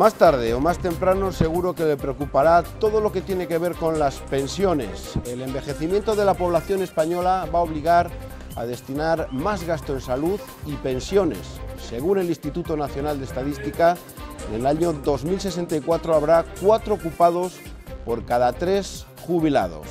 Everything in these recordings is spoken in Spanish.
Más tarde o más temprano seguro que le preocupará todo lo que tiene que ver con las pensiones. El envejecimiento de la población española va a obligar a destinar más gasto en salud y pensiones. Según el Instituto Nacional de Estadística, en el año 2064 habrá 4 ocupados por cada 3 jubilados.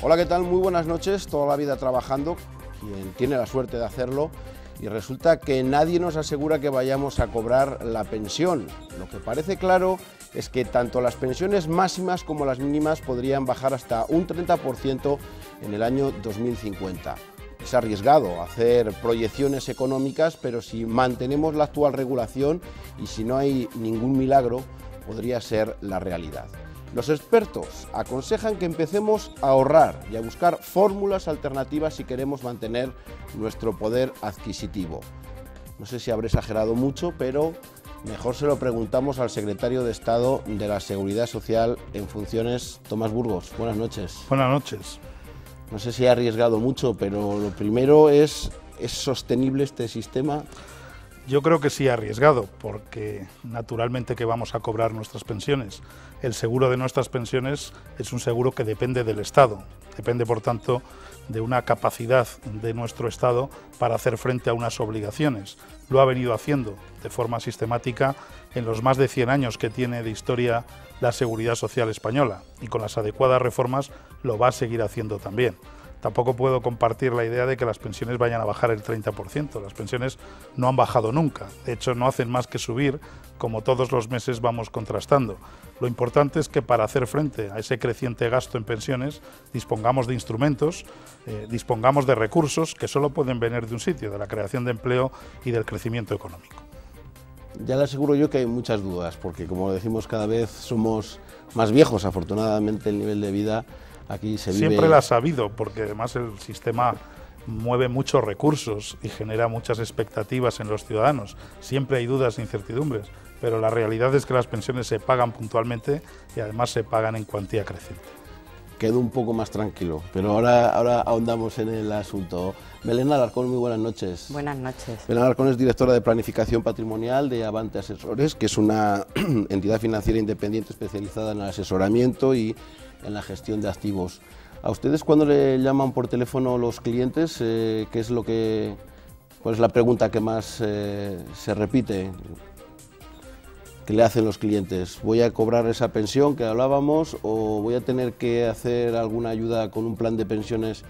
Hola, ¿qué tal? Muy buenas noches. Toda la vida trabajando, quien tiene la suerte de hacerlo, y resulta que nadie nos asegura que vayamos a cobrar la pensión. Lo que parece claro es que tanto las pensiones máximas como las mínimas podrían bajar hasta un 30% en el año 2050. Es arriesgado hacer proyecciones económicas, pero si mantenemos la actual regulación y si no hay ningún milagro, podría ser la realidad. Los expertos aconsejan que empecemos a ahorrar y a buscar fórmulas alternativas si queremos mantener nuestro poder adquisitivo. No sé si habré exagerado mucho, pero mejor se lo preguntamos al secretario de Estado de la Seguridad Social en funciones, Tomás Burgos. Buenas noches. Buenas noches. No sé si he arriesgado mucho, pero lo primero ¿es sostenible este sistema? Yo creo que sí arriesgado, porque naturalmente que vamos a cobrar nuestras pensiones. El seguro de nuestras pensiones es un seguro que depende del Estado, depende por tanto de una capacidad de nuestro Estado para hacer frente a unas obligaciones. Lo ha venido haciendo de forma sistemática en los más de 100 años que tiene de historia la Seguridad Social española, y con las adecuadas reformas lo va a seguir haciendo también. Tampoco puedo compartir la idea de que las pensiones vayan a bajar el 30%. Las pensiones no han bajado nunca. De hecho, no hacen más que subir, como todos los meses vamos contrastando. Lo importante es que para hacer frente a ese creciente gasto en pensiones dispongamos de instrumentos, dispongamos de recursos que solo pueden venir de un sitio, de la creación de empleo y del crecimiento económico. Ya le aseguro yo que hay muchas dudas, porque como decimos, cada vez somos más viejos. Afortunadamente el nivel de vida aquí se vive... Siempre las ha habido, porque además el sistema mueve muchos recursos y genera muchas expectativas en los ciudadanos. Siempre hay dudas e incertidumbres, pero la realidad es que las pensiones se pagan puntualmente y además se pagan en cuantía creciente. Quedo un poco más tranquilo, pero ahora ahondamos en el asunto. Belén Alarcón, muy buenas noches. Buenas noches. Belén Alarcón es directora de Planificación Patrimonial de Avante Asesores, que es una entidad financiera independiente especializada en el asesoramiento y en la gestión de activos. ¿A ustedes cuando le llaman por teléfono los clientes, cuál es la pregunta que más se repite? ¿Qué le hacen los clientes? ¿Voy a cobrar esa pensión que hablábamos o voy a tener que hacer alguna ayuda con un plan de pensiones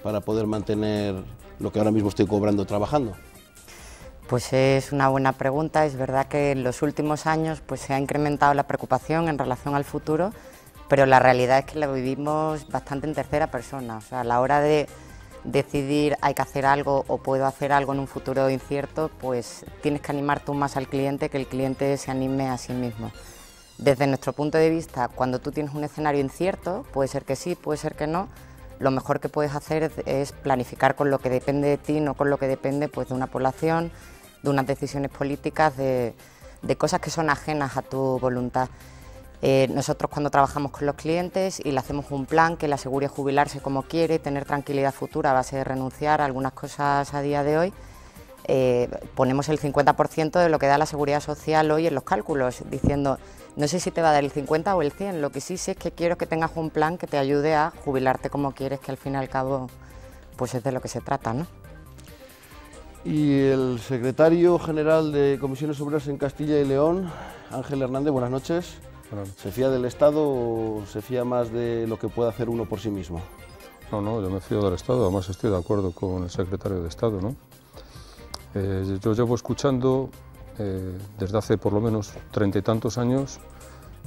para poder mantener lo que ahora mismo estoy cobrando trabajando? Pues es una buena pregunta. Es verdad que en los últimos años pues, se ha incrementado la preocupación en relación al futuro, pero la realidad es que la vivimos bastante en tercera persona. O sea, a la hora de decidir hay que hacer algo o puedo hacer algo en un futuro incierto, pues tienes que animar tú más al cliente, que el cliente se anime a sí mismo. Desde nuestro punto de vista, cuando tú tienes un escenario incierto, puede ser que sí, puede ser que no, lo mejor que puedes hacer es planificar con lo que depende de ti, no con lo que depende pues, de una población, de unas decisiones políticas, de cosas que son ajenas a tu voluntad. Nosotros cuando trabajamos con los clientes y le hacemos un plan que le asegure jubilarse como quiere, tener tranquilidad futura a base de renunciar a algunas cosas a día de hoy, ponemos el 50% de lo que da la Seguridad Social hoy en los cálculos, diciendo no sé si te va a dar el 50 o el 100, lo que sí sé es que quiero que tengas un plan que te ayude a jubilarte como quieres, que al fin y al cabo pues es de lo que se trata, ¿no? Y el secretario general de Comisiones Obreras en Castilla y León, Ángel Hernández, buenas noches. ¿Se fía del Estado o se fía más de lo que puede hacer uno por sí mismo? No, yo me fío del Estado, además estoy de acuerdo con el secretario de Estado, ¿no? Yo llevo escuchando desde hace por lo menos 30 y tantos años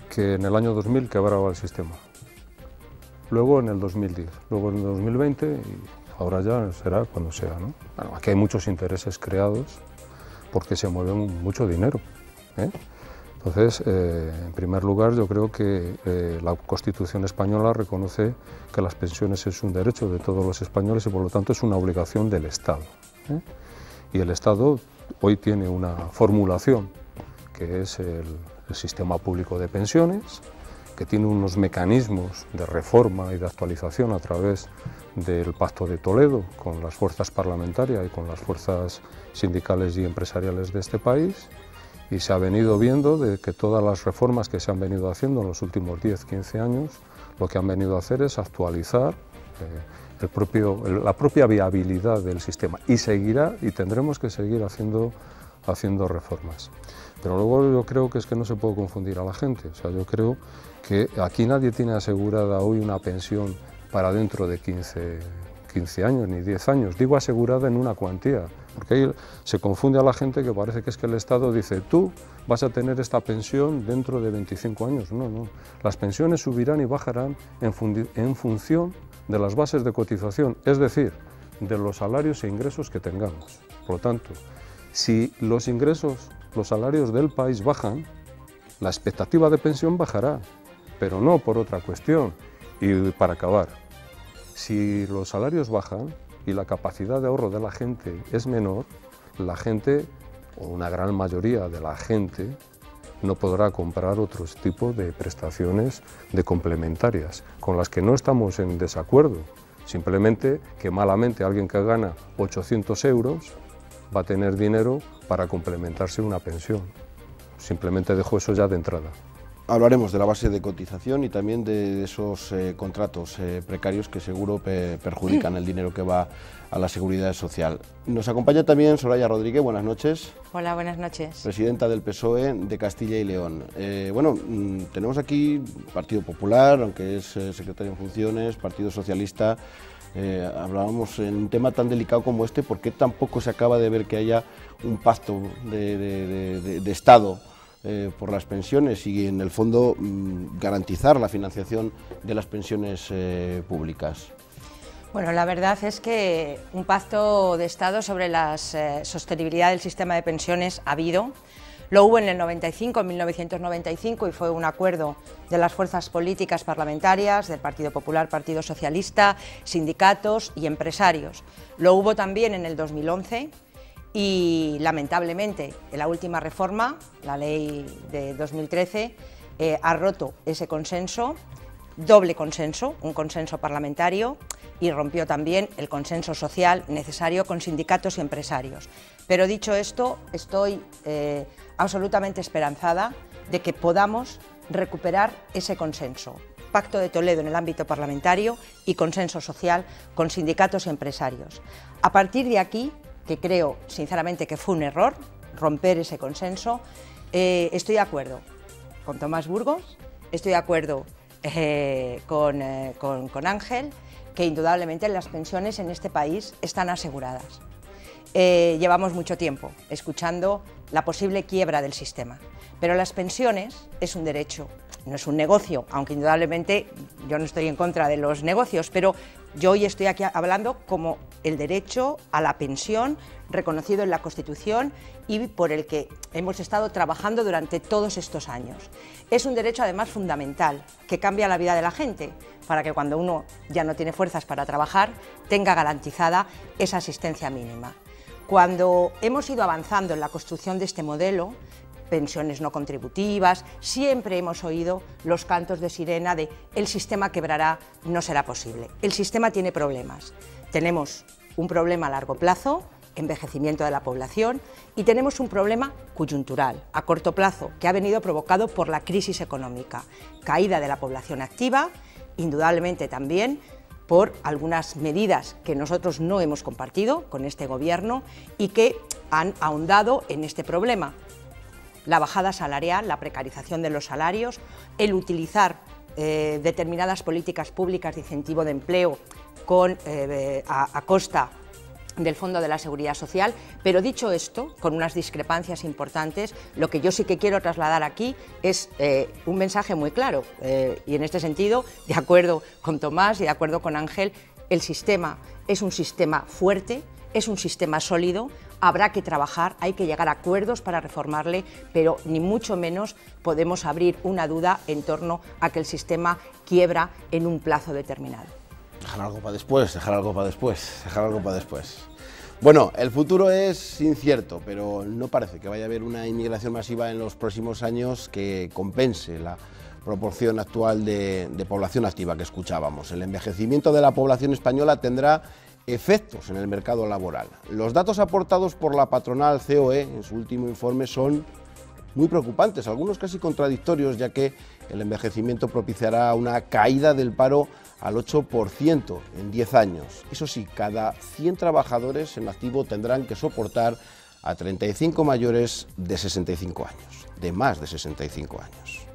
que en el año 2000 quebraba el sistema, luego en el 2010, luego en el 2020 y ahora ya será cuando sea, ¿no? Bueno, aquí hay muchos intereses creados porque se mueve mucho dinero, ¿eh? Entonces, en primer lugar, yo creo que la Constitución española reconoce que las pensiones es un derecho de todos los españoles y por lo tanto es una obligación del Estado, ¿eh? Y el Estado hoy tiene una formulación que es el sistema público de pensiones, que tiene unos mecanismos de reforma y de actualización a través del Pacto de Toledo con las fuerzas parlamentarias y con las fuerzas sindicales y empresariales de este país, y se ha venido viendo de que todas las reformas que se han venido haciendo en los últimos 10-15 años lo que han venido a hacer es actualizar la propia viabilidad del sistema, y seguirá y tendremos que seguir haciendo reformas. Pero luego yo creo que es que no se puede confundir a la gente. O sea, yo creo que aquí nadie tiene asegurada hoy una pensión para dentro de 15 años ni 10 años. Digo asegurada en una cuantía, porque ahí se confunde a la gente que parece que es que el Estado dice tú vas a tener esta pensión dentro de 25 años. No, no. Las pensiones subirán y bajarán en función de las bases de cotización, es decir, de los salarios e ingresos que tengamos. Por lo tanto, si los ingresos, los salarios del país bajan, la expectativa de pensión bajará, pero no por otra cuestión. Y para acabar, si los salarios bajan y la capacidad de ahorro de la gente es menor, la gente, o una gran mayoría de la gente, no podrá comprar otros tipos de prestaciones de complementarias, con las que no estamos en desacuerdo. Simplemente que malamente alguien que gana 800 euros va a tener dinero para complementarse una pensión. Simplemente dejo eso ya de entrada. Hablaremos de la base de cotización y también de esos contratos precarios que seguro perjudican el dinero que va a la seguridad social. Nos acompaña también Soraya Rodríguez, buenas noches. Hola, buenas noches. Presidenta del PSOE de Castilla y León. Tenemos aquí Partido Popular, aunque es secretario en funciones, Partido Socialista. Hablábamos en un tema tan delicado como este, ¿por qué tampoco se acaba de ver que haya un pacto de Estado por las pensiones y en el fondo garantizar la financiación de las pensiones públicas? Bueno, la verdad es que un pacto de Estado sobre la sostenibilidad del sistema de pensiones ha habido. Lo hubo en el 95, en 1995, y fue un acuerdo de las fuerzas políticas parlamentarias, del Partido Popular, Partido Socialista, sindicatos y empresarios. Lo hubo también en el 2011 y, lamentablemente, en la última reforma, la ley de 2013, ha roto ese consenso, doble consenso, un consenso parlamentario, y rompió también el consenso social necesario con sindicatos y empresarios. Pero dicho esto, estoy absolutamente esperanzada de que podamos recuperar ese consenso. Pacto de Toledo en el ámbito parlamentario y consenso social con sindicatos y empresarios. A partir de aquí, que creo sinceramente que fue un error romper ese consenso, estoy de acuerdo con Tomás Burgos, estoy de acuerdo con Ángel, que indudablemente las pensiones en este país están aseguradas. Llevamos mucho tiempo escuchando la posible quiebra del sistema, pero las pensiones es un derecho, no es un negocio, aunque indudablemente yo no estoy en contra de los negocios, pero yo hoy estoy aquí hablando como el derecho a la pensión reconocido en la Constitución y por el que hemos estado trabajando durante todos estos años. Es un derecho además fundamental que cambia la vida de la gente para que cuando uno ya no tiene fuerzas para trabajar tenga garantizada esa asistencia mínima. Cuando hemos ido avanzando en la construcción de este modelo, pensiones no contributivas, siempre hemos oído los cantos de sirena de el sistema quebrará, no será posible. El sistema tiene problemas. Tenemos un problema a largo plazo, envejecimiento de la población, y tenemos un problema coyuntural, a corto plazo, que ha venido provocado por la crisis económica, caída de la población activa, indudablemente también por algunas medidas que nosotros no hemos compartido con este Gobierno y que han ahondado en este problema. La bajada salarial, la precarización de los salarios, el utilizar determinadas políticas públicas de incentivo de empleo a costa del Fondo de la Seguridad Social, pero dicho esto, con unas discrepancias importantes, lo que yo sí que quiero trasladar aquí es un mensaje muy claro, y en este sentido, de acuerdo con Tomás y de acuerdo con Ángel, el sistema es un sistema fuerte, es un sistema sólido, habrá que trabajar, hay que llegar a acuerdos para reformarle, pero ni mucho menos podemos abrir una duda en torno a que el sistema quiebra en un plazo determinado. Dejar algo para después, dejar algo para después, dejar algo para después. Bueno, el futuro es incierto, pero no parece que vaya a haber una inmigración masiva en los próximos años que compense la proporción actual de población activa que escuchábamos. El envejecimiento de la población española tendrá efectos en el mercado laboral. Los datos aportados por la patronal COE en su último informe son muy preocupantes, algunos casi contradictorios, ya que el envejecimiento propiciará una caída del paro al 8% en 10 años. Eso sí, cada 100 trabajadores en activo tendrán que soportar a 35 mayores de 65 años, de más de 65 años.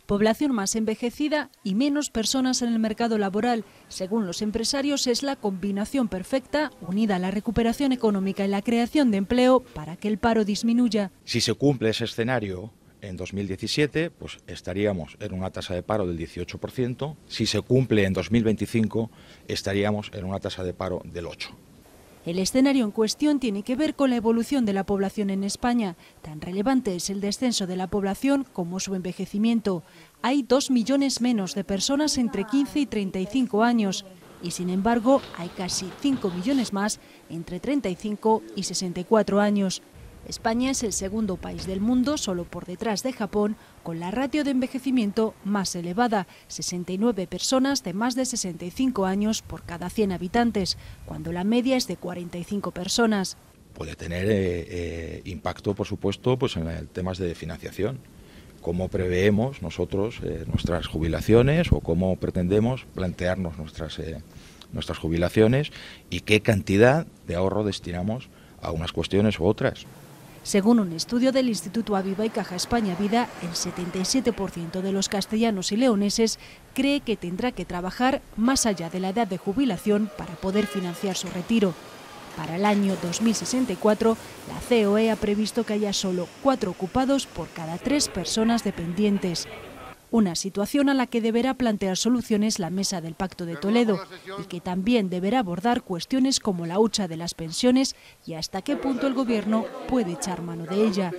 Población más envejecida y menos personas en el mercado laboral. Según los empresarios, es la combinación perfecta, unida a la recuperación económica y la creación de empleo, para que el paro disminuya. Si se cumple ese escenario en 2017, pues estaríamos en una tasa de paro del 18%. Si se cumple en 2025, estaríamos en una tasa de paro del 8%. El escenario en cuestión tiene que ver con la evolución de la población en España. Tan relevante es el descenso de la población como su envejecimiento. Hay 2 millones menos de personas entre 15 y 35 años y, sin embargo, hay casi 5 millones más entre 35 y 64 años. España es el segundo país del mundo, solo por detrás de Japón, con la ratio de envejecimiento más elevada, 69 personas de más de 65 años por cada 100 habitantes, cuando la media es de 45 personas. Puede tener impacto, por supuesto, pues en temas de financiación. Cómo preveemos nosotros nuestras jubilaciones o cómo pretendemos plantearnos nuestras jubilaciones y qué cantidad de ahorro destinamos a unas cuestiones u otras. Según un estudio del Instituto Aviva y Caja España Vida, el 77% de los castellanos y leoneses cree que tendrá que trabajar más allá de la edad de jubilación para poder financiar su retiro. Para el año 2064, la COE ha previsto que haya solo 4 ocupados por cada 3 personas dependientes. Una situación a la que deberá plantear soluciones la Mesa del Pacto de Toledo y que también deberá abordar cuestiones como la hucha de las pensiones y hasta qué punto el Gobierno puede echar mano de ella.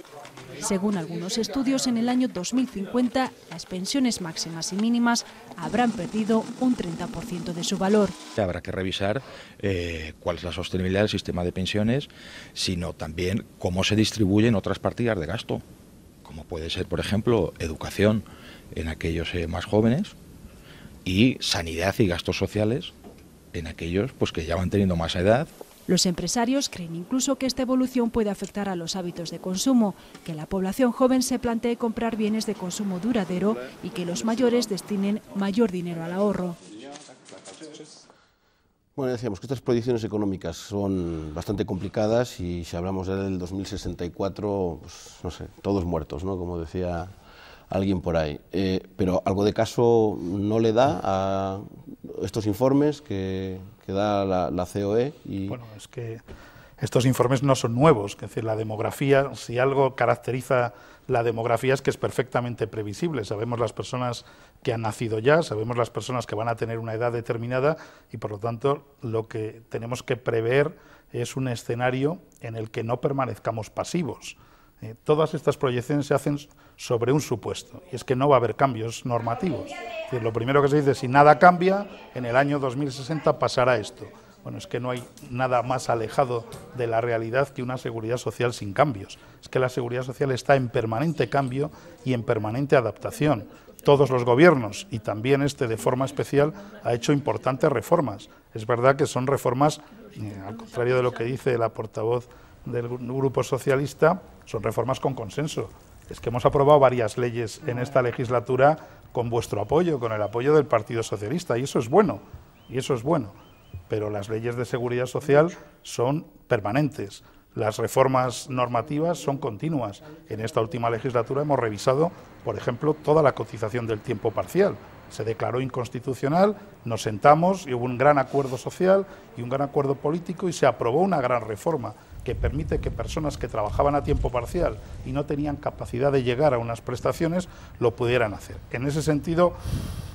Según algunos estudios, en el año 2050 las pensiones máximas y mínimas habrán perdido un 30% de su valor. Habrá que revisar cuál es la sostenibilidad del sistema de pensiones, sino también cómo se distribuyen otras partidas de gasto, como puede ser, por ejemplo, educación en aquellos más jóvenes y sanidad y gastos sociales en aquellos pues que ya van teniendo más edad. Los empresarios creen incluso que esta evolución puede afectar a los hábitos de consumo, que la población joven se plantee comprar bienes de consumo duradero y que los mayores destinen mayor dinero al ahorro. Bueno, decíamos que estas proyecciones económicas son bastante complicadas y si hablamos del 2064, pues, no sé, todos muertos, ¿no? Como decía alguien por ahí. Pero algo de caso no le da a estos informes que da la COE. Bueno, es que estos informes no son nuevos, es decir, la demografía, si algo caracteriza la demografía es que es perfectamente previsible. Sabemos las personas que han nacido ya, sabemos las personas que van a tener una edad determinada y por lo tanto lo que tenemos que prever es un escenario en el que no permanezcamos pasivos. Todas estas proyecciones se hacen sobre un supuesto, y es que no va a haber cambios normativos. Es decir, lo primero que se dice, si nada cambia, en el año 2060 pasará esto. Bueno, es que no hay nada más alejado de la realidad que una seguridad social sin cambios. Es que la seguridad social está en permanente cambio y en permanente adaptación. Todos los gobiernos, y también este de forma especial, ha hecho importantes reformas. Es verdad que son reformas, al contrario de lo que dice la portavoz del Grupo Socialista, son reformas con consenso. Es que hemos aprobado varias leyes en esta legislatura con vuestro apoyo, con el apoyo del Partido Socialista, y eso es bueno, pero las leyes de seguridad social son permanentes. Las reformas normativas son continuas. En esta última legislatura hemos revisado, por ejemplo, toda la cotización del tiempo parcial. Se declaró inconstitucional, nos sentamos y hubo un gran acuerdo social y un gran acuerdo político y se aprobó una gran reforma que permite que personas que trabajaban a tiempo parcial y no tenían capacidad de llegar a unas prestaciones lo pudieran hacer. En ese sentido,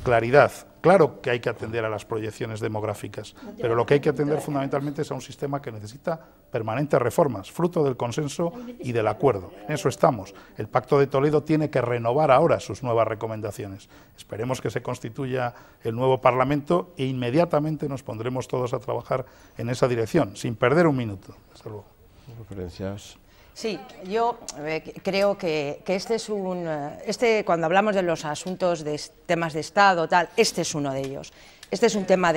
claridad. Claro que hay que atender a las proyecciones demográficas, pero lo que hay que atender fundamentalmente es a un sistema que necesita permanentes reformas, fruto del consenso y del acuerdo. En eso estamos. El Pacto de Toledo tiene que renovar ahora sus nuevas recomendaciones. Esperemos que se constituya el nuevo Parlamento e inmediatamente nos pondremos todos a trabajar en esa dirección, sin perder un minuto. Hasta luego. Referencias. Sí, yo creo que este es cuando hablamos de los asuntos de temas de Estado, tal, este es uno de ellos. Este es un tema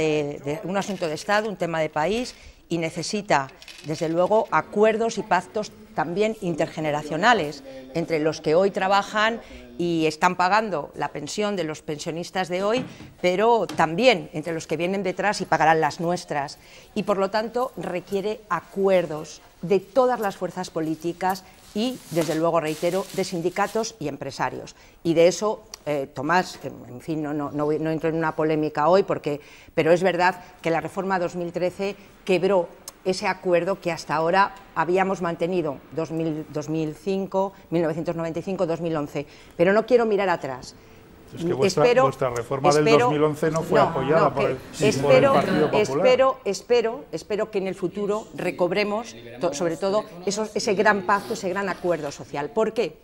un asunto de Estado, un tema de país, y necesita, desde luego, acuerdos y pactos también intergeneracionales entre los que hoy trabajan y están pagando la pensión de los pensionistas de hoy, pero también entre los que vienen detrás y pagarán las nuestras. Y, por lo tanto, requiere acuerdos de todas las fuerzas políticas y, desde luego, reitero, de sindicatos y empresarios. Y de eso, Tomás, en fin, no entro en una polémica hoy, pero es verdad que la reforma 2013 quebró ese acuerdo que hasta ahora habíamos mantenido, 2005, 1995, 2011. Pero no quiero mirar atrás. Es que vuestra reforma del 2011 no fue apoyada por el Partido Popular. Espero que en el futuro recobremos, sobre todo, ese gran pacto, ese gran acuerdo social. ¿Por qué?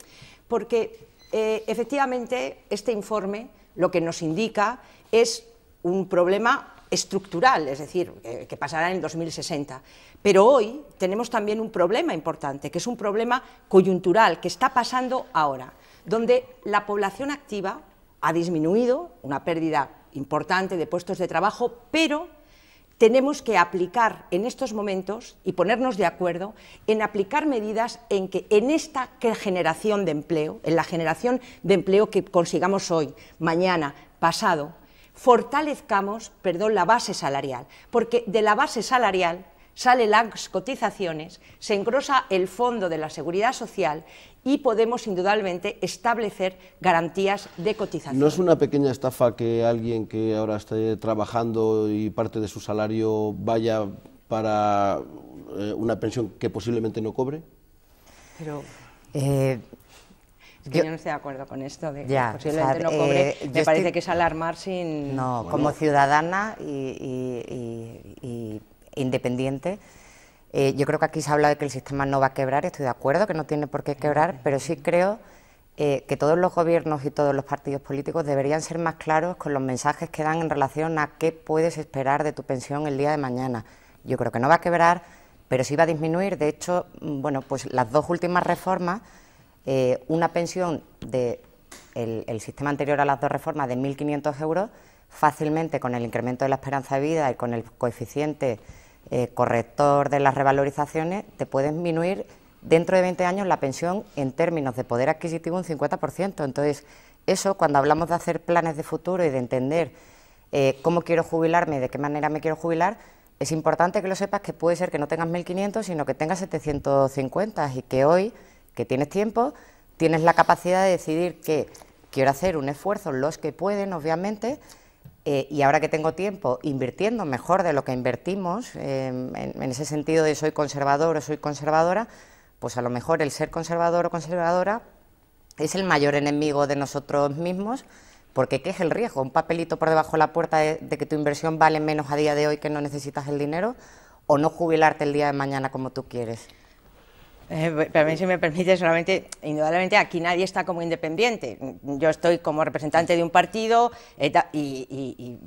Porque efectivamente este informe lo que nos indica es un problema estructural, es decir, que pasará en el 2060. Pero hoy tenemos también un problema importante, que es un problema coyuntural, que está pasando ahora, donde la población activa ha disminuido, una pérdida importante de puestos de trabajo, pero tenemos que aplicar en estos momentos y ponernos de acuerdo en aplicar medidas en que en esta generación de empleo, en la generación de empleo que consigamos hoy, mañana, pasado, fortalezcamos, la base salarial, porque de la base salarial salen las cotizaciones, se engrosa el fondo de la seguridad social y podemos indudablemente establecer garantías de cotización. ¿No es una pequeña estafa que alguien que ahora esté trabajando y parte de su salario vaya para una pensión que posiblemente no cobre? Pero yo no estoy de acuerdo con esto de que posiblemente no cobre. Me parece que es alarmar sin... No, bueno, como ciudadana y independiente, yo creo que aquí se habla de que el sistema no va a quebrar, estoy de acuerdo que no tiene por qué quebrar, pero sí creo que todos los gobiernos y todos los partidos políticos deberían ser más claros con los mensajes que dan en relación a qué puedes esperar de tu pensión el día de mañana. Yo creo que no va a quebrar, pero sí va a disminuir. De hecho, bueno, pues las dos últimas reformas, una pensión del sistema anterior a las dos reformas de 1.500 euros, fácilmente con el incremento de la esperanza de vida y con el coeficiente corrector de las revalorizaciones, te puede disminuir dentro de 20 años la pensión en términos de poder adquisitivo un 50%. Entonces, eso, cuando hablamos de hacer planes de futuro y de entender cómo quiero jubilarme y de qué manera me quiero jubilar, es importante que lo sepas, que puede ser que no tengas 1.500, sino que tengas 750, y que hoy, que tienes tiempo, tienes la capacidad de decidir que quiero hacer un esfuerzo, los que pueden, obviamente, y ahora que tengo tiempo, invirtiendo mejor de lo que invertimos, en ese sentido de soy conservador o soy conservadora, pues a lo mejor el ser conservador o conservadora es el mayor enemigo de nosotros mismos, porque ¿qué es el riesgo? ¿Un papelito por debajo de la puerta de que tu inversión vale menos a día de hoy, que no necesitas el dinero, o no jubilarte el día de mañana como tú quieres? Pero a mí, si me permite, solamente, indudablemente, aquí nadie está como independiente. Yo estoy como representante de un partido y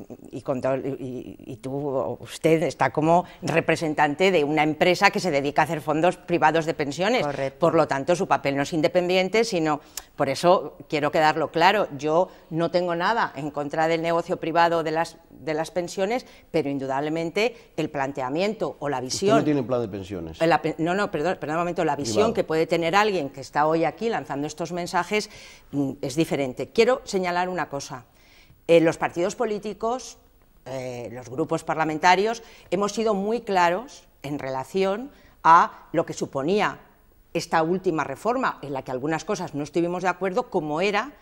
usted está como representante de una empresa que se dedica a hacer fondos privados de pensiones. Correcto. Por lo tanto, su papel no es independiente, sino, por eso quiero quedarlo claro, yo no tengo nada en contra del negocio privado de las pensiones, pero indudablemente el planteamiento o la visión... ¿Usted no tiene plan de pensiones? Perdón un momento, la visión privado que puede tener alguien que está hoy aquí lanzando estos mensajes es diferente. Quiero señalar una cosa. Los partidos políticos, los grupos parlamentarios, hemos sido muy claros en relación a lo que suponía esta última reforma, en la que algunas cosas no estuvimos de acuerdo, como era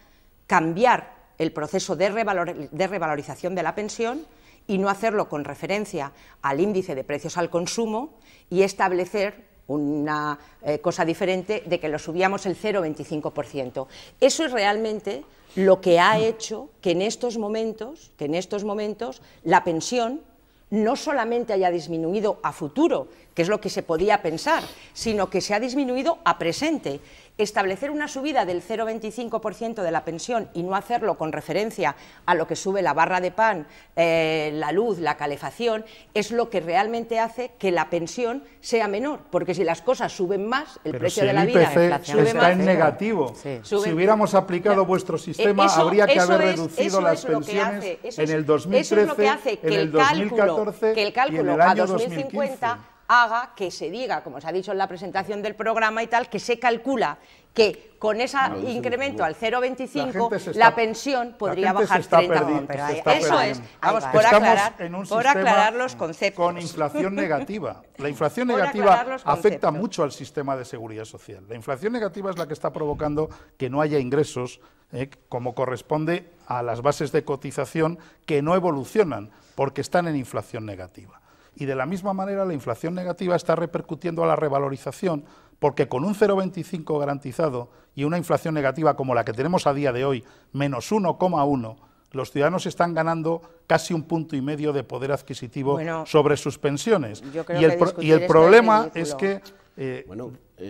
cambiar el proceso de revalorización de la pensión y no hacerlo con referencia al índice de precios al consumo y establecer una cosa diferente de que lo subíamos el 0,25%. Eso es realmente lo que ha hecho que en estos momentos la pensión no solamente haya disminuido a futuro, que es lo que se podía pensar, sino que se ha disminuido a presente. establecer una subida del 0,25% de la pensión y no hacerlo con referencia a lo que sube la barra de pan, la luz, la calefacción, es lo que realmente hace que la pensión sea menor, porque si las cosas suben más, el precio de la vida sube está en negativo. Sí. Si hubiéramos aplicado vuestro sistema, habría que haber reducido las pensiones en el 2013, eso es lo que hace que en el 2014 que el cálculo y en el año a 2050 2015. haga que se diga, como se ha dicho en la presentación del programa y tal, que se calcula que con ese incremento al 0,25 la pensión podría bajar 30%. Eso es, vamos, por aclarar los conceptos. Con inflación negativa. La inflación negativa afecta mucho al sistema de seguridad social. La inflación negativa es la que está provocando que no haya ingresos, como corresponde a las bases de cotización que no evolucionan porque están en inflación negativa. Y de la misma manera la inflación negativa está repercutiendo a la revalorización, porque con un 0,25 garantizado y una inflación negativa como la que tenemos a día de hoy, menos 1,1, los ciudadanos están ganando casi 1,5 puntos de poder adquisitivo sobre sus pensiones. Y el problema es que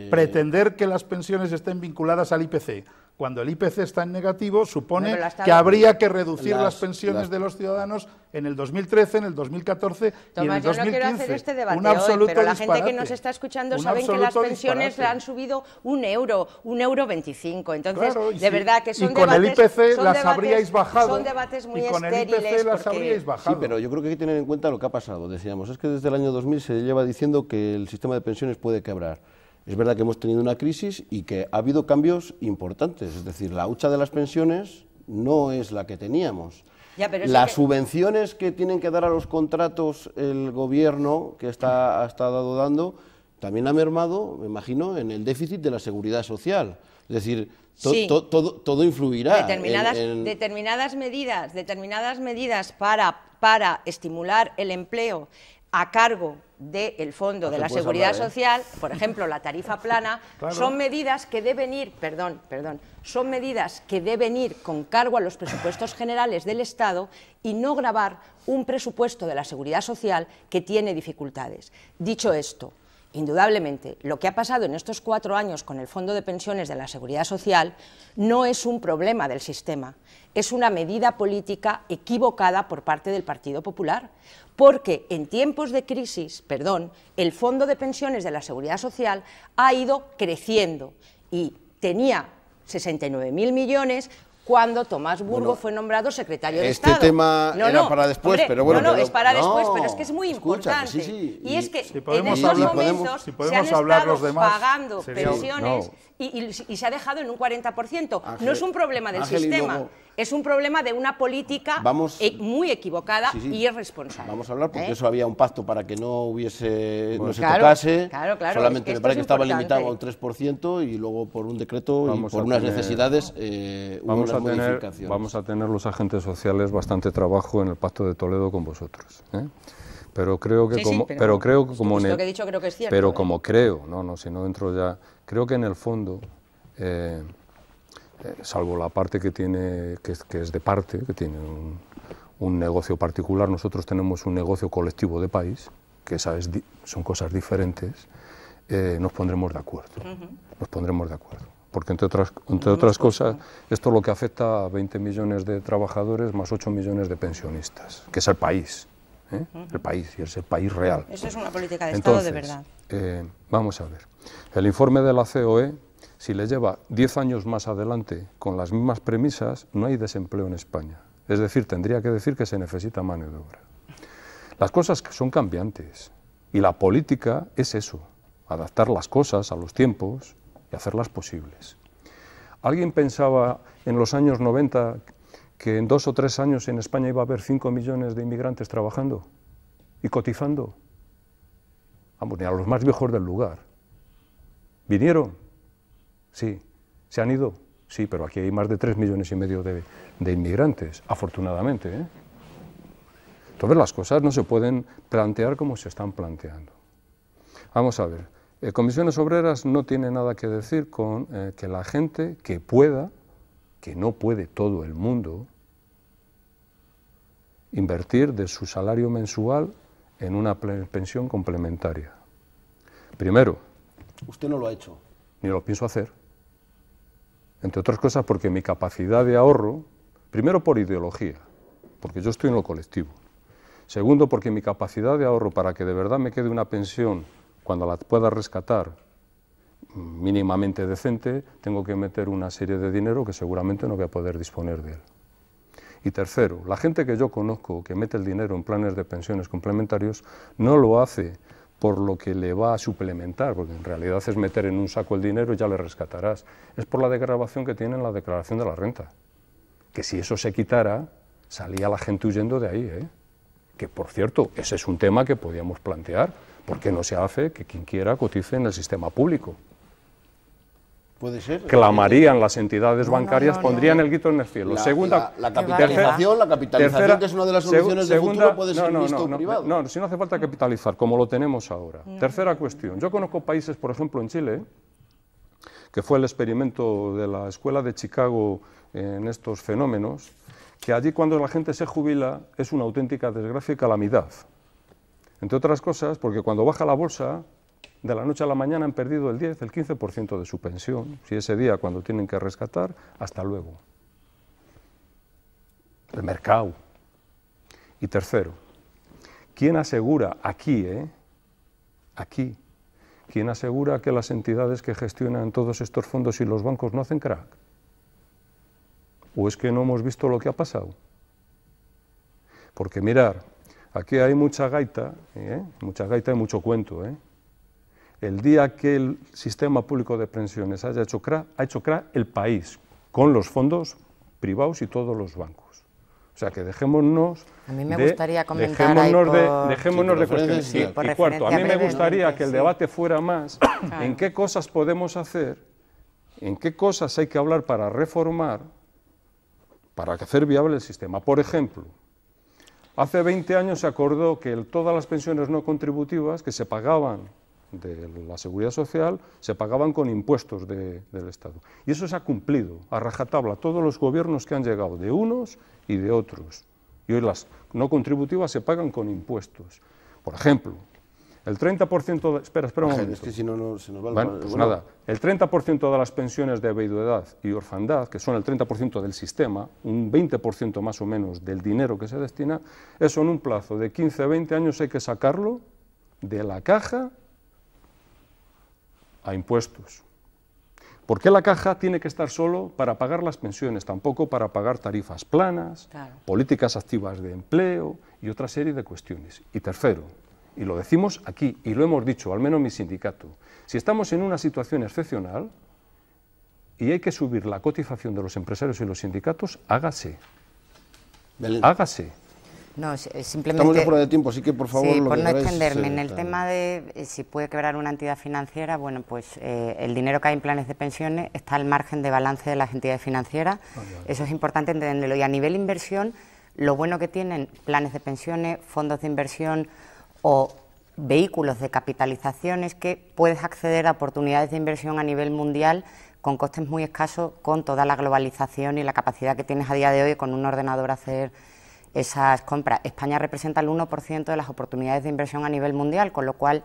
pretender que las pensiones estén vinculadas al IPC, cuando el IPC está en negativo, supone que habría que reducir las pensiones de los ciudadanos en el 2013, en el 2014 y en el 2015. Yo no quiero hacer este debate hoy, pero la gente que nos está escuchando saben que las pensiones le han subido €1,25. Entonces, claro, de verdad que son debates... Y con debates, el IPC las habríais bajado. Son debates muy y con estériles. El IPC las habríais bajado. Sí, pero yo creo que hay que tener en cuenta lo que ha pasado. Decíamos, es que desde el año 2000 se lleva diciendo que el sistema de pensiones puede quebrar. Es verdad que hemos tenido una crisis y que ha habido cambios importantes, es decir, la hucha de las pensiones no es la que teníamos. Las subvenciones que tienen que dar a los contratos el gobierno, que ha estado dando, también ha mermado, me imagino, en el déficit de la seguridad social. Es decir, todo influirá. Determinadas medidas para estimular el empleo a cargo del Fondo de la Seguridad Social, por ejemplo, la tarifa plana, son medidas que deben ir, son medidas que deben ir con cargo a los presupuestos generales del Estado y no gravar un presupuesto de la Seguridad Social que tiene dificultades. Dicho esto, indudablemente, lo que ha pasado en estos 4 años con el Fondo de Pensiones de la Seguridad Social no es un problema del sistema, es una medida política equivocada por parte del Partido Popular, porque en tiempos de crisis, el Fondo de Pensiones de la Seguridad Social ha ido creciendo y tenía 69.000 millones cuando Tomás Burgo fue nombrado secretario de Estado. Este tema era para después, pero bueno... es para después, pero es que es muy importante. Y es que en estos momentos se han estado pagando pensiones y se ha dejado en un 40%. No es un problema del sistema, es un problema de una política muy equivocada y irresponsable. Vamos a hablar, porque eso había un pacto para que no se tocase, solamente me parece que estaba limitado a un 3% y luego por un decreto y por unas necesidades vamos a tener los agentes sociales bastante trabajo en el Pacto de Toledo con vosotros, pero creo que si no entro ya, creo que en el fondo, salvo la parte que tiene, que es de parte, que tiene un negocio particular, nosotros tenemos un negocio colectivo de país, que son cosas diferentes, nos pondremos de acuerdo, porque entre otras cosas, esto es lo que afecta a 20 millones de trabajadores más 8 millones de pensionistas, que es el país. El país, y es el país real. Eso es una política de Estado de verdad. Vamos a ver, el informe de la COE, si le lleva 10 años más adelante con las mismas premisas, no hay desempleo en España. Es decir, tendría que decir que se necesita mano de obra. Las cosas son cambiantes y la política es eso, adaptar las cosas a los tiempos y hacerlas posibles. ¿Alguien pensaba en los años 90 que en 2 o 3 años en España iba a haber 5 millones de inmigrantes trabajando y cotizando? Vamos, ni a los más viejos del lugar. ¿Vinieron? Sí. ¿Se han ido? Sí, pero aquí hay más de 3,5 millones de inmigrantes, afortunadamente. Entonces las cosas no se pueden plantear como se están planteando. Vamos a ver, Comisiones Obreras no tiene nada que decir con que la gente que pueda, que no puede todo el mundo, invertir de su salario mensual en una pensión complementaria. Primero... Usted no lo ha hecho. Ni lo pienso hacer. Entre otras cosas porque mi capacidad de ahorro, primero por ideología, porque yo estoy en lo colectivo. Segundo, porque mi capacidad de ahorro para que de verdad me quede una pensión cuando la pueda rescatar mínimamente decente, tengo que meter una serie de dinero que seguramente no voy a poder disponer de él. Y tercero, la gente que yo conozco que mete el dinero en planes de pensiones complementarios no lo hace por lo que le va a suplementar, porque en realidad es meter en un saco el dinero y ya le rescatarás. Es por la desgravación que tiene en la declaración de la renta. Que si eso se quitara, salía la gente huyendo de ahí, ¿eh? Que por cierto, ese es un tema que podíamos plantear. ¿Por qué no se hace que quien quiera cotice en el sistema público? Puede ser. Clamarían las entidades bancarias, pondrían el grito en el cielo. La capitalización, que es una de las soluciones de futuro, puede ser visto privado. No, si no hace falta capitalizar, como lo tenemos ahora. Tercera cuestión. Yo conozco países, por ejemplo, en Chile, que fue el experimento de la Escuela de Chicago en estos fenómenos, que allí cuando la gente se jubila es una auténtica desgracia y calamidad. Entre otras cosas, porque cuando baja la bolsa, de la noche a la mañana han perdido el 10, el 15% de su pensión. Si ese día, cuando tienen que rescatar, hasta luego. El mercado. Y tercero, ¿quién asegura aquí, aquí, quién asegura que las entidades que gestionan todos estos fondos y los bancos no hacen crack? ¿O es que no hemos visto lo que ha pasado? Porque mirar, aquí hay mucha gaita y mucho cuento, El día que el sistema público de pensiones haya hecho crack, ha hecho crack el país, con los fondos privados y todos los bancos. O sea que dejémonos a mí me gustaría comentar dejémonos de cuestiones. Y cuarto, a mí me gustaría que el debate fuera más en qué cosas podemos hacer, en qué cosas hay que hablar para reformar, para hacer viable el sistema. Por ejemplo, hace 20 años se acordó que todas las pensiones no contributivas que se pagaban de la Seguridad Social se pagaban con impuestos del Estado. Y eso se ha cumplido a rajatabla todos los gobiernos que han llegado, de unos y de otros. Y hoy las no contributivas se pagan con impuestos. Por ejemplo, el 30% de... Espera un momento. Es que si no, se nos va bueno, pues nada, el 30% de las pensiones de viudedad y orfandad, que son el 30% del sistema, un 20% más o menos del dinero que se destina, eso en un plazo de 15 a 20 años hay que sacarlo de la caja a impuestos. ¿Por qué la caja tiene que estar solo para pagar las pensiones, tampoco para pagar tarifas planas, políticas activas de empleo y otra serie de cuestiones? Y tercero, y lo decimos aquí, y lo hemos dicho, al menos mi sindicato, si estamos en una situación excepcional y hay que subir la cotización de los empresarios y los sindicatos, hágase. Belén. Hágase. No, simplemente... Estamos de fuera de tiempo, así que por favor... Sí, por no extenderme, en el tema de si puede quebrar una entidad financiera, bueno, pues el dinero que hay en planes de pensiones está al margen de balance de las entidades financieras, eso es importante entenderlo. Y a nivel inversión, lo bueno que tienen planes de pensiones, fondos de inversión o vehículos de capitalización es que puedes acceder a oportunidades de inversión a nivel mundial con costes muy escasos, con toda la globalización y la capacidad que tienes a día de hoy con un ordenador hacer esas compras. España representa el 1% de las oportunidades de inversión a nivel mundial, con lo cual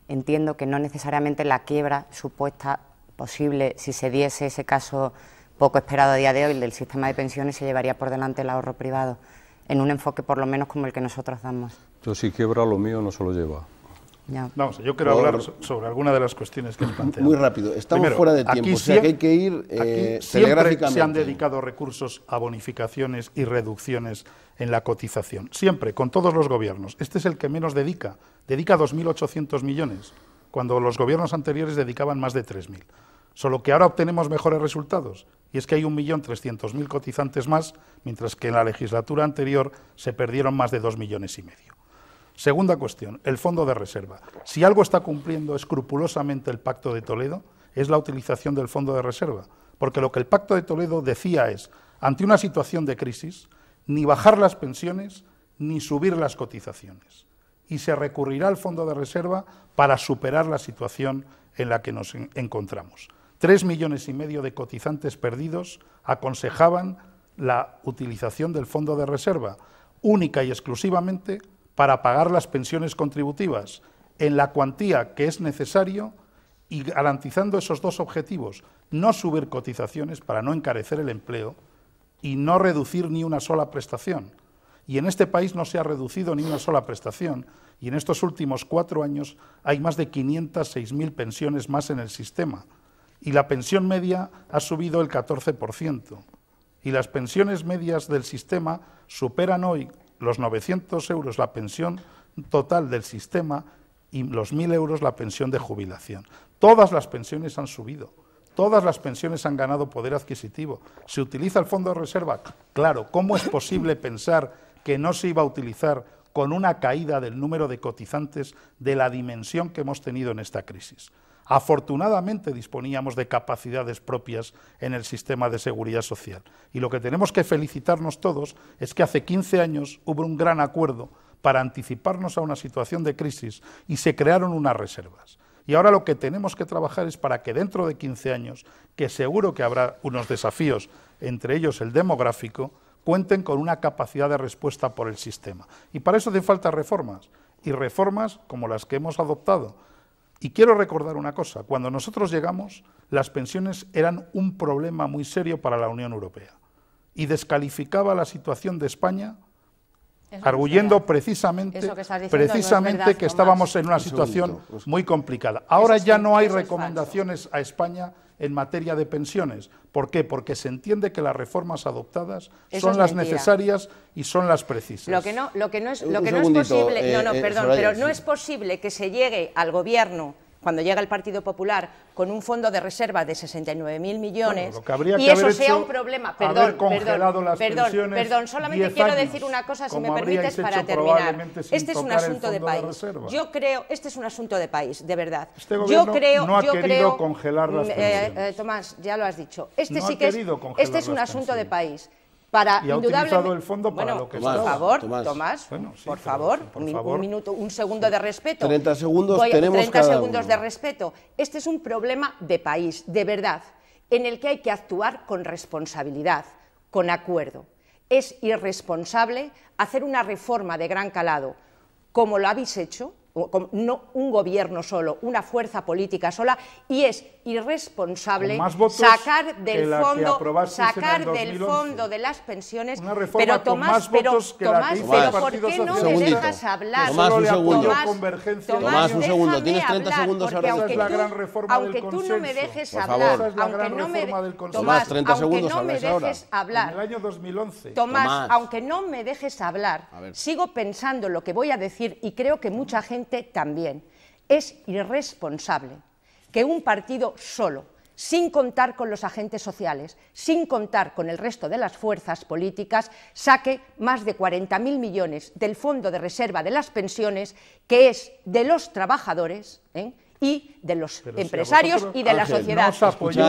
entiendo que no necesariamente la quiebra supuesta posible, si se diese ese caso poco esperado a día de hoy del sistema de pensiones, se llevaría por delante el ahorro privado, en un enfoque por lo menos como el que nosotros damos. Yo si quiebra lo mío no se lo lleva. Ya. Vamos, yo quiero hablar sobre alguna de las cuestiones que plantean. Muy rápido, estamos primero, fuera de tiempo, o sea que hay que ir telegráficamente. Se han dedicado recursos a bonificaciones y reducciones en la cotización, siempre, con todos los gobiernos. Este es el que menos dedica 2.800 millones, cuando los gobiernos anteriores dedicaban más de 3.000. Solo que ahora obtenemos mejores resultados, y es que hay 1.300.000 cotizantes más, mientras que en la legislatura anterior se perdieron más de 2,5 millones. Segunda cuestión, el fondo de reserva. Si algo está cumpliendo escrupulosamente el Pacto de Toledo, es la utilización del fondo de reserva, porque lo que el Pacto de Toledo decía es, ante una situación de crisis, ni bajar las pensiones, ni subir las cotizaciones. Y se recurrirá al fondo de reserva para superar la situación en la que nos encontramos. 3,5 millones de cotizantes perdidos aconsejaban la utilización del fondo de reserva, única y exclusivamente para pagar las pensiones contributivas en la cuantía que es necesario y garantizando esos dos objetivos, no subir cotizaciones para no encarecer el empleo y no reducir ni una sola prestación. Y en este país no se ha reducido ni una sola prestación, y en estos últimos 4 años hay más de 506.000 pensiones más en el sistema, y la pensión media ha subido el 14%, y las pensiones medias del sistema superan hoy los 900 euros la pensión total del sistema y los 1.000 euros la pensión de jubilación. Todas las pensiones han subido. Todas las pensiones han ganado poder adquisitivo. ¿Se utiliza el fondo de reserva? Claro. ¿Cómo es posible pensar que no se iba a utilizar con una caída del número de cotizantes de la dimensión que hemos tenido en esta crisis? Afortunadamente disponíamos de capacidades propias en el sistema de seguridad social. Y lo que tenemos que felicitarnos todos es que hace 15 años hubo un gran acuerdo para anticiparnos a una situación de crisis y se crearon unas reservas. Y ahora lo que tenemos que trabajar es para que dentro de 15 años, que seguro que habrá unos desafíos, entre ellos el demográfico, cuenten con una capacidad de respuesta por el sistema. Y para eso hacen falta reformas, y reformas como las que hemos adoptado. Y quiero recordar una cosa, cuando nosotros llegamos, las pensiones eran un problema muy serio para la Unión Europea, y descalificaba la situación de España, arguyendo precisamente que estábamos en una situación muy complicada. Ahora ya no hay recomendaciones a España en materia de pensiones. ¿Por qué? Porque se entiende que las reformas adoptadas son las necesarias y son las precisas. Lo que no es posible, pero no es posible que se llegue al gobierno cuando llega el Partido Popular con un fondo de reserva de 69.000 millones y eso sea un problema. Perdón, solamente quiero decir una cosa, si me permites, para terminar. Este es un asunto de país. Yo creo, este es un asunto de país, de verdad. Yo creo, no ha querido congelar las pensiones. Tomás, ya lo has dicho. Este es un asunto de país. Y ha utilizado el fondo para lo que por favor, Tomás, por favor, un minuto, un segundo de respeto. 30 segundos tenemos 30 segundos de respeto. Este es un problema de país, de verdad, en el que hay que actuar con responsabilidad, con acuerdo. Es irresponsable hacer una reforma de gran calado, como lo habéis hecho, no un gobierno solo, una fuerza política sola, y es irresponsable sacar del fondo de las pensiones. Pero Tomás, ¿por qué no me dejas hablar? Tomás, un segundo, tienes 30 segundos ahora. Aunque tú no me dejes hablar, Tomás, 30 segundos hablar, en el año 2011. Tomás, aunque no me dejes hablar, sigo pensando lo que voy a decir y creo que mucha gente también. Es irresponsable que un partido solo, sin contar con los agentes sociales, sin contar con el resto de las fuerzas políticas, saque más de 40.000 millones del fondo de reserva de las pensiones, que es de los trabajadores, y de los empresarios y de la sociedad.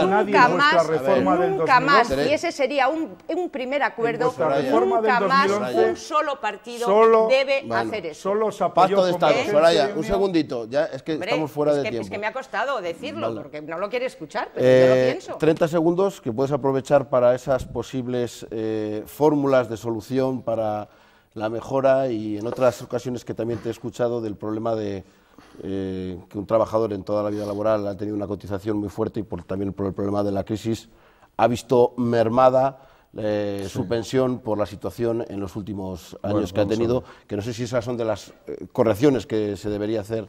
Nunca más, y ese sería un primer acuerdo, nunca más un solo partido debe hacer eso. Pacto de Estado. Soraya, un segundito, ya es que estamos fuera de tiempo. Es que me ha costado decirlo, porque no lo quiere escuchar, pero yo lo pienso. 30 segundos que puedes aprovechar para esas posibles fórmulas de solución para la mejora, y en otras ocasiones que también te he escuchado del problema de que un trabajador en toda la vida laboral ha tenido una cotización muy fuerte y también por el problema de la crisis ha visto mermada su pensión por la situación en los últimos años que ha tenido, que no sé si esas son de las correcciones que se debería hacer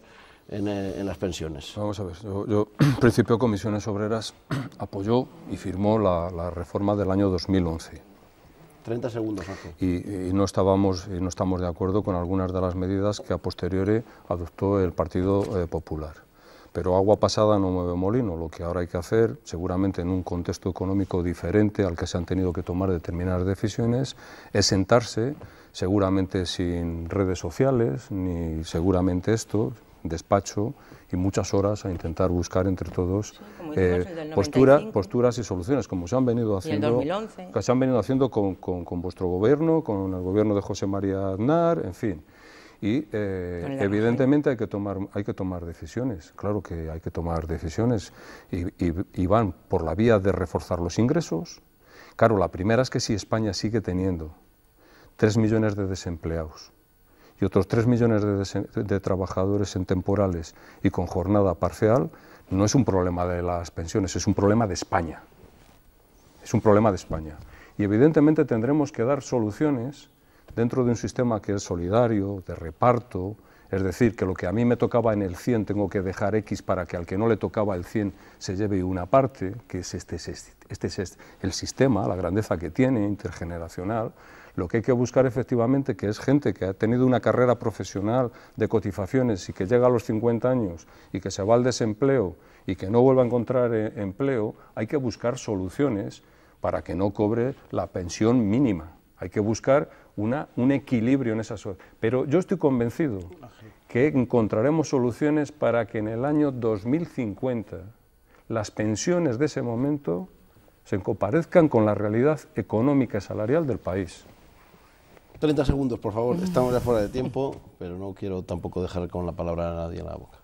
en las pensiones. Vamos a ver, yo en principio Comisiones Obreras apoyó y firmó la reforma del año 2011. 30 segundos, Ángel. Y no estamos de acuerdo con algunas de las medidas que a posteriori adoptó el Partido Popular. Pero agua pasada no mueve molino. Lo que ahora hay que hacer, seguramente en un contexto económico diferente al que se han tenido que tomar determinadas decisiones, es sentarse, seguramente sin redes sociales, ni seguramente despacho y muchas horas a intentar buscar entre todos posturas y soluciones, como se han venido haciendo, con vuestro gobierno, con el gobierno de José María Aznar, en fin. Y evidentemente hay que tomar decisiones, claro que hay que tomar decisiones, y van por la vía de reforzar los ingresos. Claro, la primera es que si España sigue teniendo 3 millones de desempleados, y otros 3 millones de trabajadores en temporales y con jornada parcial, no es un problema de las pensiones, es un problema de España. Es un problema de España. Y evidentemente tendremos que dar soluciones dentro de un sistema que es solidario, de reparto, es decir, que lo que a mí me tocaba en el 100 tengo que dejar X para que al que no le tocaba el 100 se lleve una parte, que es este es el sistema, la grandeza que tiene, intergeneracional. Lo que hay que buscar efectivamente, que es gente que ha tenido una carrera profesional de cotizaciones y que llega a los 50 años y que se va al desempleo y que no vuelva a encontrar empleo, hay que buscar soluciones para que no cobre la pensión mínima. Hay que buscar un equilibrio en esa sociedad. Pero yo estoy convencido que encontraremos soluciones para que en el año 2050 las pensiones de ese momento se comparezcan con la realidad económica y salarial del país. 30 segundos, por favor. Estamos ya fuera de tiempo, pero no quiero tampoco dejar con la palabra a nadie en la boca.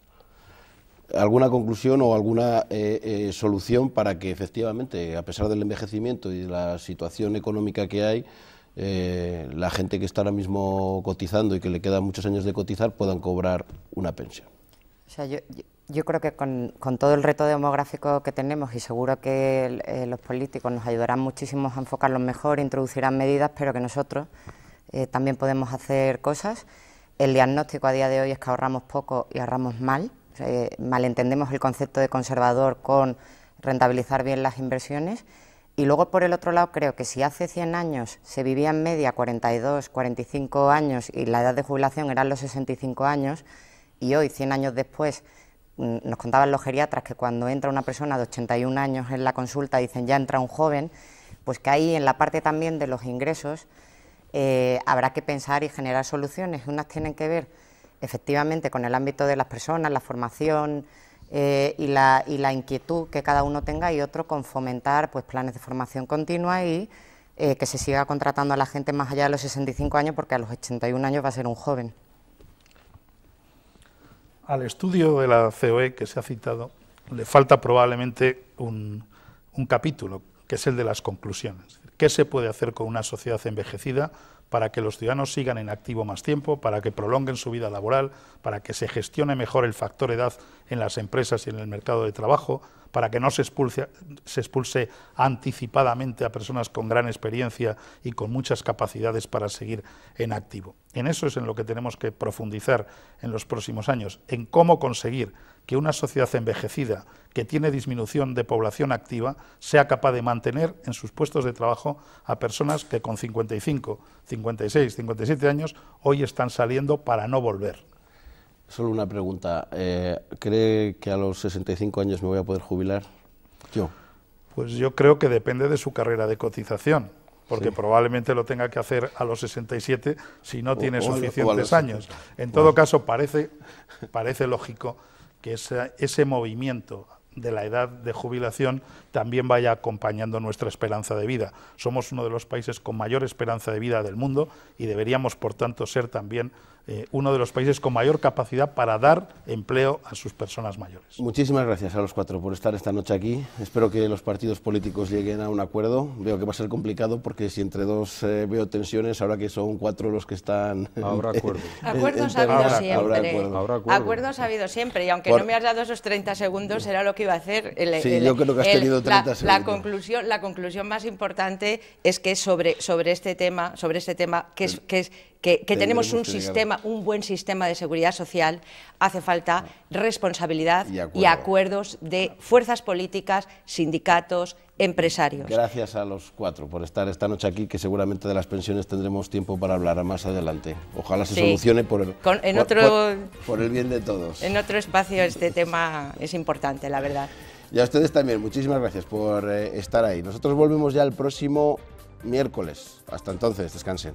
¿Alguna conclusión o alguna solución para que efectivamente, a pesar del envejecimiento y de la situación económica que hay, la gente que está ahora mismo cotizando y que le quedan muchos años de cotizar puedan cobrar una pensión? O sea, yo creo que con todo el reto demográfico que tenemos, y seguro que los políticos nos ayudarán muchísimo a enfocarlo mejor, introducirán medidas, pero que nosotros también podemos hacer cosas. El diagnóstico a día de hoy es que ahorramos poco y ahorramos mal. Malentendemos el concepto de conservador con rentabilizar bien las inversiones. Y luego, por el otro lado, creo que si hace 100 años se vivía en media 42, 45 años y la edad de jubilación eran los 65 años, y hoy, 100 años después, nos contaban los geriatras que cuando entra una persona de 81 años en la consulta dicen ya entra un joven, pues que ahí en la parte también de los ingresos habrá que pensar y generar soluciones. Unas tienen que ver efectivamente con el ámbito de las personas, la formación y la inquietud que cada uno tenga, y otro con fomentar pues planes de formación continua y que se siga contratando a la gente más allá de los 65 años, porque a los 81 años va a ser un joven. Al estudio de la COE que se ha citado le falta probablemente un capítulo, que es el de las conclusiones. ¿Qué se puede hacer con una sociedad envejecida para que los ciudadanos sigan en activo más tiempo, para que prolonguen su vida laboral, para que se gestione mejor el factor edad en las empresas y en el mercado de trabajo, para que no se expulse anticipadamente a personas con gran experiencia y con muchas capacidades para seguir en activo? En eso es en lo que tenemos que profundizar en los próximos años, en cómo conseguir que una sociedad envejecida que tiene disminución de población activa sea capaz de mantener en sus puestos de trabajo a personas que con 55, 56, 57 años hoy están saliendo para no volver. Solo una pregunta. ¿Cree que a los 65 años me voy a poder jubilar? Yo. Pues yo creo que depende de su carrera de cotización, porque sí, probablemente lo tenga que hacer a los 67 si no tiene suficientes años. En todo caso, parece lógico que ese movimiento de la edad de jubilación también vaya acompañando nuestra esperanza de vida. Somos uno de los países con mayor esperanza de vida del mundo y deberíamos, por tanto, ser también uno de los países con mayor capacidad para dar empleo a sus personas mayores. Muchísimas gracias a los cuatro por estar esta noche aquí. Espero que los partidos políticos lleguen a un acuerdo. Veo que va a ser complicado porque si entre dos veo tensiones, ahora que son cuatro los que están... Habrá acuerdo. Acuerdos ha habido siempre. Acuerdos ha habido siempre, y aunque no me has dado esos 30 segundos, era lo que iba a hacer. Yo creo que has tenido 30 segundos. La conclusión más importante es que sobre este tema que tenemos un buen sistema de seguridad social, hace falta responsabilidad y acuerdos de fuerzas políticas, sindicatos, empresarios. Gracias a los cuatro por estar esta noche aquí, que seguramente de las pensiones tendremos tiempo para hablar más adelante. Ojalá se solucione por el bien de todos. En otro espacio este tema es importante, la verdad. Y a ustedes también, muchísimas gracias por estar ahí. Nosotros volvemos ya el próximo miércoles. Hasta entonces, descansen.